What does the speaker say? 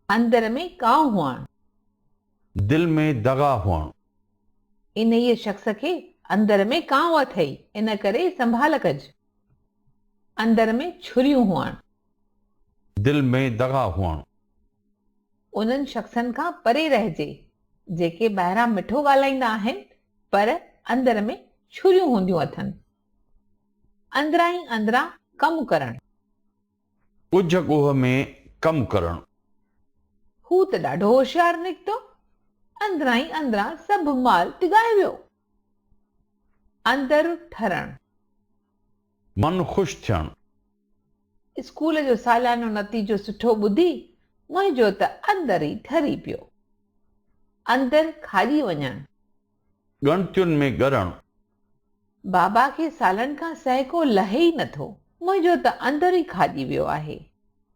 अंदर में कांव हुअण, दिल में दगा हुअण, इन ये शख्स के अंदर में कांव अथई, इन करे संभाल कज। अंदर में छुरियूं हुअण, दिल में दगा हुअण, उन्हनि शख्सनि खां परे रहिजे जेके ॿाहिरां मिठो ॻाल्हाईंदा आहिनि पर अंदर में छुरियूं हूंदियूं अथनि। अंदरां ई अंदरां कमु करणु, कुझ ॻोह में कमु करणु, हू त ॾाढो होशियारु निकितो, अंदरां ई अंदरां सभु माल तिगाए वियो। अंदर ठरणु, मन ख़ुशि थियणु, स्कूल जो सालियानो नतीजो सुठो ॿुधी मुंहिंजो त अंदर ई ठरी पियो। अंदर खाॼी वञणु, ॻणतियुनि में ॻरणु, बाबा खे सालनि खां सहिको लहे ई नथो, मुंहिंजो त अंदर ई खाॼी वियो आहे।